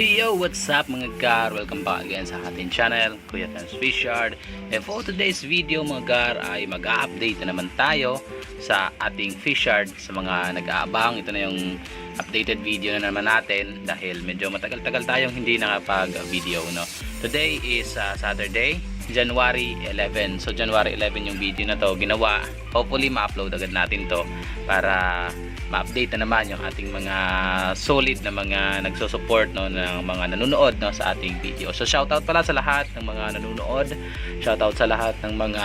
Yo, what's up mga gar? Welcome back again sa ating channel, Kuya Tans Fishard. And for today's video mga gar ay mag-a-update na naman tayo sa ating fishard. Sa mga nag-aabang, ito na yung updated video na naman natin dahil medyo matagal-tagal tayong hindi nakapag-video, no? Today is Saturday, January 11. So January 11 yung video na to ginawa. Hopefully ma-upload agad natin to para ma-update na naman yung ating mga solid na mga nagsusupport, no, ng mga nanonood, no, sa ating video. So shoutout pala sa lahat ng mga nanonood, shoutout sa lahat ng mga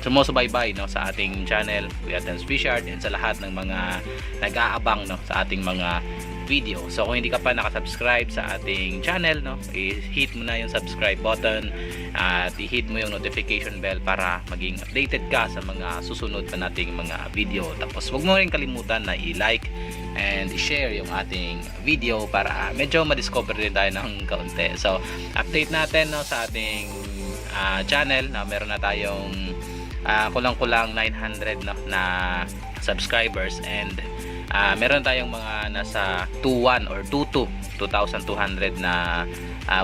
sumusubaybay, no, sa ating channel Kuya Tans Fishard, and sa lahat ng mga nag-aabang, no, sa ating mga video. So kung hindi ka pa nakasubscribe sa ating channel, no, i-hit mo na yung subscribe button at i-hit mo yung notification bell para maging updated ka sa mga susunod pa nating mga video. Tapos huwag mo rin kalimutan na i-like and i-share yung ating video para medyo ma-discover din tayo ng kaunti. So update natin, no, sa ating channel na meron na tayong kulang-kulang 900, no, na subscribers, and meron tayong mga nasa 21 or 2,200 na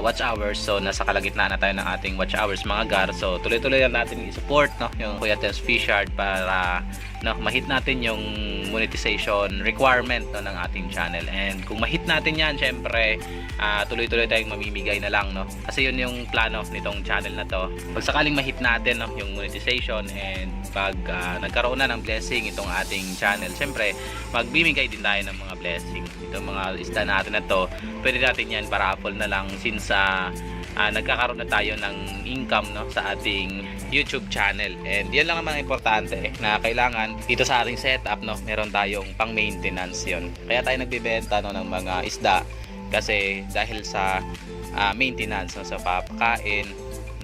watch hours. So nasa kalagitnaan na tayo ng ating watch hours mga gar. So tuloy-tuloy lang natin i-support, no, yung Kuya Tans Fishard para, no, ma-hit natin yung monetization requirement, no, ng ating channel. And kung ma-hit natin yan, syempre tuloy-tuloy tayong mamimigay na lang, no, kasi yun yung plano nitong channel na to. Pag sakaling ma-hit natin, no, yung monetization, and pag nagkaroon na ng blessing itong ating channel, syempre magbibigay din tayo ng mga blessing. Itong mga isda natin na to, pwede natin yan paraffle na lang since nagkakaroon na tayo ng income, no, sa ating YouTube channel. And yan lang naman ang importante, na kailangan dito sa ating setup, no, meron tayong pang maintenance yun. Kaya tayo nagbibenta, no, ng mga isda, kasi dahil sa maintenance, no, sa papakain,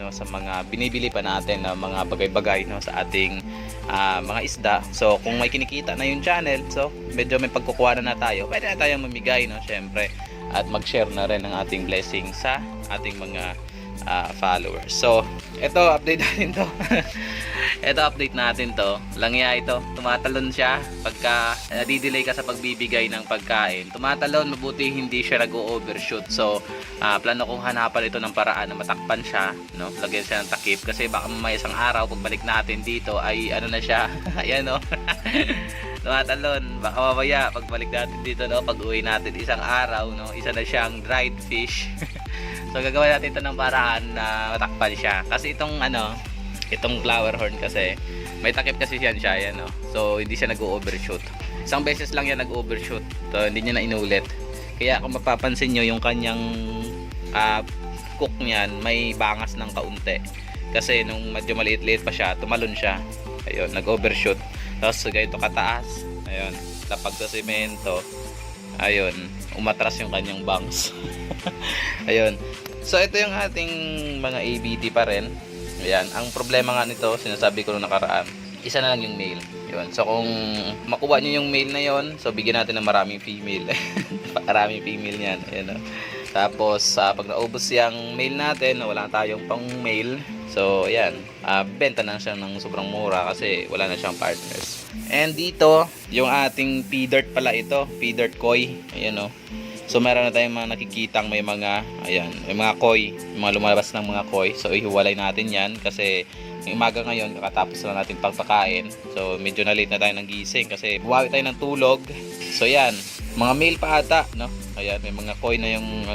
no, sa mga binibili pa natin na mga bagay-bagay, no, sa ating mga isda. So kung may kinikita na yung channel, so medyo may pagkukuha na tayo, pwede na tayong mamigay, no, syempre, at mag-share na rin ng ating blessing sa ating mga followers. So ito, update natin to. Ito, update natin to. Langya ito, tumatalon siya pagka di-delay ka sa pagbibigay ng pagkain. Tumatalon, mabuti hindi siya nag-overshoot. So plano kong hanapan ito ng paraan na matakpan siya, no? Lagyan siya ng takip, kasi baka may isang araw pagbalik natin dito ay ano na siya. Ayan, no. Tumatalon, baka mamaya pagbalik natin dito, no, pag uwi natin isang araw, no, isa na siyang dried fish. So gagawin natin ito ng paraan na matakpan siya, kasi itong itong flower horn kasi may takip kasi siya, yan, no. So hindi siya nag-overshoot. Isang beses lang yan nag-overshoot, so hindi niya na inulit. Kaya kung mapapansin nyo, yung kanyang cook niyan may bangas ng kaunti, kasi nung medyo maliit-liit pa siya, tumalon siya. Ayun, nag-overshoot. Tapos ganito kataas, ayun, lapag sa semento, ayun, umatras yung kanyang bangs. Ayun. So ito yung ating mga ABT pa rin. Ayan, ang problema nga nito, sinasabi ko nung nakaraan, isa na lang yung male. Yun. So kung makuha nyo yung male na yon, so bigyan natin ng maraming female. Maraming female niyan. Ayan, no? Tapos pag naubos yung male natin, wala tayong pang male, so ayan, benta na siya ng sobrang mura kasi wala na siyang partners. And dito, yung ating P-dirt pala ito, P-dirt koi. Ayan, no. So meron na tayong mga nakikitang may mga, ayan, may mga koi, mga lumalabas ng mga koi. So ihiwalay natin yan kasi yung umaga ngayon kakatapos na natin pagpakain. So medyo na late na tayo ng gising kasi buhawi tayo ng tulog. So yan, mga male pa ata, no. Ayan, may mga koi na yung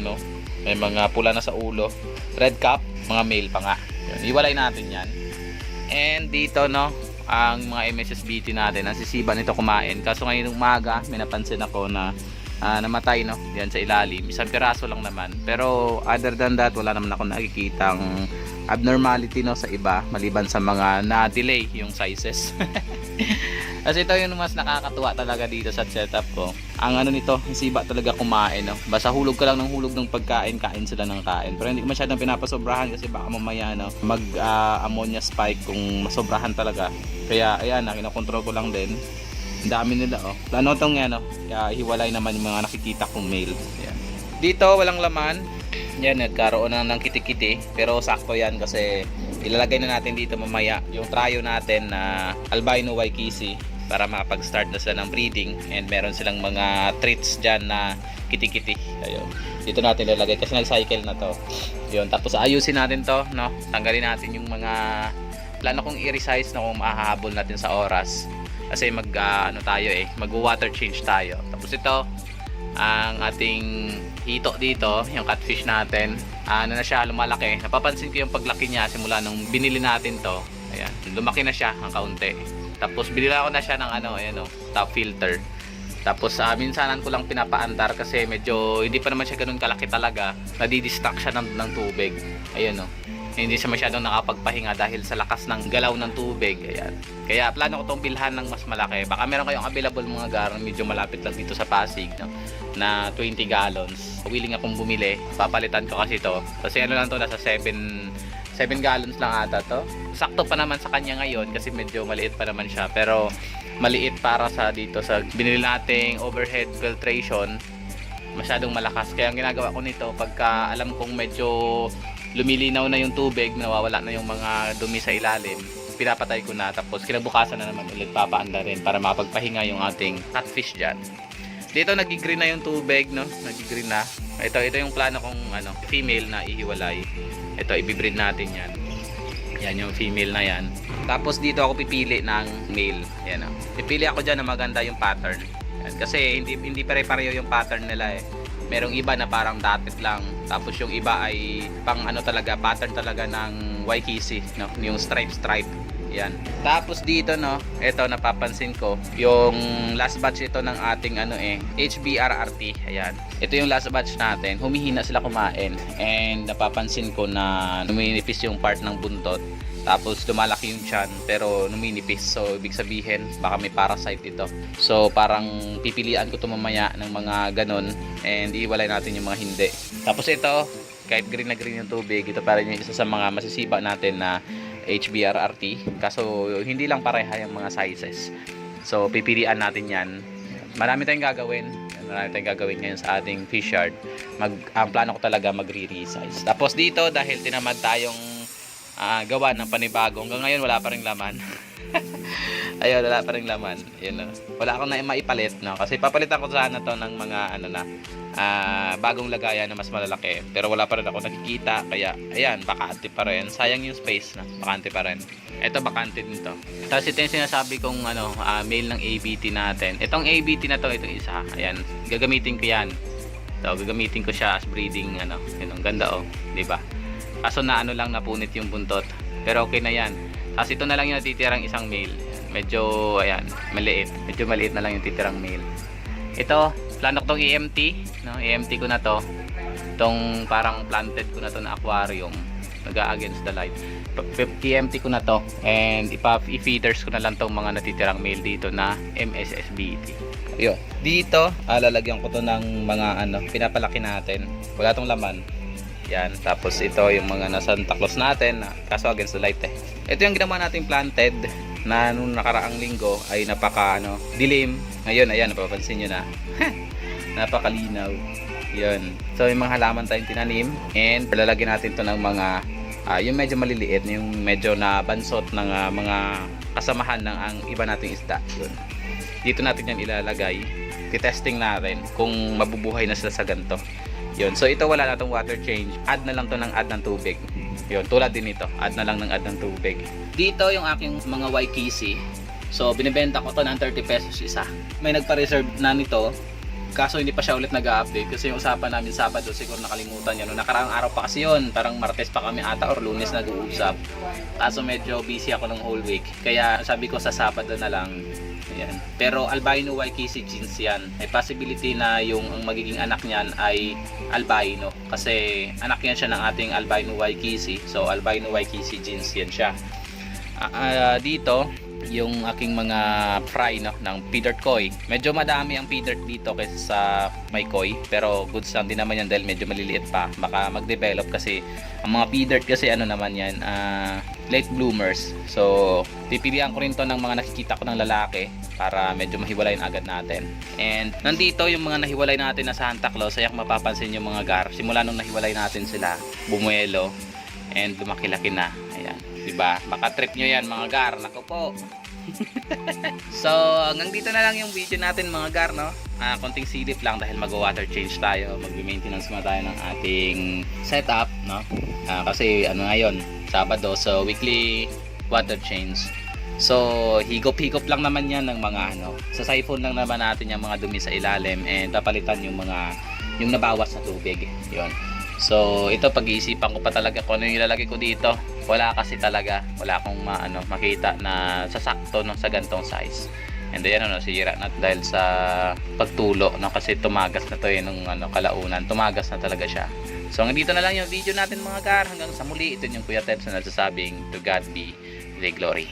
may mga pula na sa ulo, red cap, mga male pa nga. Yan, iwalay natin yan. And dito, no, ang mga MSSBT natin, nasisiba nito kumain. Kaso ngayon umaga may napansin ako na namatay, no, yan sa ilalim. Isang piraso lang naman, pero other than that wala naman ako nakikitang abnormality, no, sa iba, maliban sa mga na-delay yung sizes. Kasi ito yung mas nakakatuwa talaga dito sa setup ko. Ang nito, siba talaga kumain, no. Basta hulog ka lang ng hulog ng pagkain, kain sila ng kain. Pero hindi ko masyadong pinapasobrahan kasi baka mamaya, no, mag ammonia spike kung masobrahan talaga. Kaya ayan, kinokontrol ko lang din. Ang dami nila, oh. Plano tong yan, oh. Hiwalay naman yung mga nakikita kong male. Ayan. Dito walang laman. Yan, nagkaroon na ng kitikiti, pero sakto yan kasi ilalagay na natin dito mamaya yung tryo natin na albino waikisi. para makapag-start na sila ng breeding, and meron silang mga treats dyan na kiti-kiti. Ayun, dito natin ilalagay kasi nag-cycle na to. Yun, tapos ayusin natin to, no? Tanggalin natin yung mga plano kong i-resize na kung mahahabol natin sa oras, kasi mag water change tayo. Tapos ito ang ating hito dito, yung catfish natin. Na siya, lumalaki. Napapansin ko yung paglaki niya simula nung binili natin to. Ayan, lumaki na siya ang kaunti. Tapos binila ko na siya ng top filter. Tapos minsanan ko lang pinapaandar kasi medyo hindi pa naman siya ganoon kalaki talaga. Nadidistract siya ng tubig. Ayun hindi siya masyadong nakapagpahinga dahil sa lakas ng galaw ng tubig. Ayan. Kaya plano ko tong bilhan ng mas malaki. Baka meron kayong available mga garang medyo malapit lang dito sa Pasig, no? Na 20 gallons. Willing akong bumili. Papalitan ko kasi to. Kasi lang to, nasa 7 gallons lang ata to. Sakto pa naman sa kanya ngayon kasi medyo maliit pa naman siya. Pero maliit para sa dito sa binili nating overhead filtration. Masyadong malakas. Kaya ang ginagawa ko nito, pagka alam kong medyo lumilinaw na yung tubig, nawawala na yung mga dumi sa ilalim, pinapatay ko na, tapos kinabukasan na naman ulit papaanda rin para makapagpahinga yung ating catfish dyan. Dito nagigreen na yung tubig, no? Nagigreen na. Ito yung plano kong female na ihiwalay. Ito, ibibreed natin yan. Yan yung female na yan. Tapos dito ako pipili ng male. Yan, pipili ako dyan na maganda yung pattern. Yan. Kasi hindi pare-pareho yung pattern nila eh. Merong iba na parang datit lang. Tapos yung iba ay pang talaga, pattern talaga ng Waikiki, no? Yung stripe. Yan. Tapos dito, no, ito napapansin ko, yung last batch ito ng ating HBRRT. Ayan. Ito yung last batch natin. Humihina sila kumain. And napapansin ko na numinipis yung part ng buntot. Tapos lumalaki yung tiyan pero numinipis. So ibig sabihin baka may parasite dito. So parang pipilian ko ito mamaya ng mga ganon and iiwalay natin yung mga hindi. Tapos ito, kahit green na green yung tubig, ito pa rin yung isa sa mga masisiba natin na HBRRT. Kaso hindi lang pareha yung mga sizes. So pipilian natin yan. Marami tayong gagawin. Ngayon sa ating fish yard. Ang plano ko talaga magre-resize. Tapos dito, dahil tinamad tayong gawa ng panibago, hanggang ngayon wala pa ring laman. Ayun, wala pa ring laman. Yun, wala akong na maipalit, no? Kasi papalitan ko sana to ng mga bagong lagayan na mas malalaki, pero wala pa rin ako nakikita. Kaya ayan, bakante pa rin. Sayang yung space, na bakante pa rin. Ito bakante din to. Tapos ito yung sinasabi kong male ng ABT natin. Itong ABT na to, itong isa, ayan, gagamitin ko yan. So gagamitin ko siya as breeding. Yun, ang ganda, di ba? Kaso lang napunit yung buntot, pero okay na yan. Tapos ito na lang yung natitirang isang male. Medyo maliit na lang yung titirang male. Ito, plano ko tong EMT, no? EMT ko na to. Itong parang planted ko na to na aquarium, against the light. EMT ko na to, and i-feeders ko na lang tong mga natitirang male dito na MSSBT. Yun. Dito, lalagyan ko to ng mga pinapalaki natin. Wala tong laman. Yan, tapos ito yung mga nasa Santa Claus natin, kaso against the light. Ito yung ginawa nating planted na nung nakaraang linggo ay napaka dilim. Ngayon, ayan, napapansin nyo na. Napakalinaw. Yun. So yung mga halaman tayong tinanim, and lalagyan natin to ng mga yung medyo maliliit, yung medyo na bansot ng mga kasamahan ng ang iba nating isda. Yun. Dito natin yan ilalagay. Titesting natin kung mabubuhay na sila sa ganito. Yun. So ito wala na tong water change. Add na lang to ng add ng tubig. Yun, tulad din ito. Add na lang ng add ng tubig. Dito yung aking mga Waikiki. So binibenta ko to ng 30 pesos isa. May nagpa-reserve na nito. Kaso hindi pa siya ulit nag-update kasi yung usapan namin Sabado, siguro nakalimutan niya. Noong nakaraang araw pa kasi yun, parang Martes pa kami ata or Lunes nag-uusap. Kaso medyo busy ako ng whole week. Kaya sabi ko sa Sabado na lang. Ayan. Pero albino Waikiki jeans yan. May possibility na yung ang magiging anak niyan ay albino. Kasi anak yan siya ng ating albino Waikiki. So albino Waikiki jeans yan siya. Dito, yung aking mga fry ng pea dirt koi. Medyo madami ang pea dirt dito kaysa sa may koi. Pero goods lang din naman yan dahil medyo maliliit pa. Baka mag-develop kasi ang mga pea dirt kasi naman yan, late bloomers. So pipilian ko rin to ng mga nakikita ko ng lalaki para medyo mahiwalayin agad natin. And nandito yung mga nahiwalay natin na sa Santa Claus. Kaya kung mapapansin yung mga gar, simula nung nahiwalay natin sila, bumuelo and lumaki-laki na. Ayan, diba? Baka trip nyo yan mga gar. Naku po, So hanggang dito na lang yung video natin mga gar, no? Konting silip lang dahil mag-water change tayo, mag-maintenance muna tayo ng ating setup, no? Kasi ano ngayon, Sabado, so weekly water change. So higop-higop lang naman yan ng mga ano, sa siphon lang naman natin yung mga dumi sa ilalim and papalitan yung nabawas na tubig, yon. So ito, pag-iisipan ko pa talaga kung ano yung ilalagay ko dito. Wala kasi talaga, wala akong makita na sasakto ng sa gantong size. And then sira na dahil sa pagtulo, no, kasi tumagas na to nung kalaunan, tumagas na talaga siya. So hanggang dito na lang yung video natin mga gar, hanggang sa muli. Ito yung Kuya Tebs na nagsasabing to God be the glory.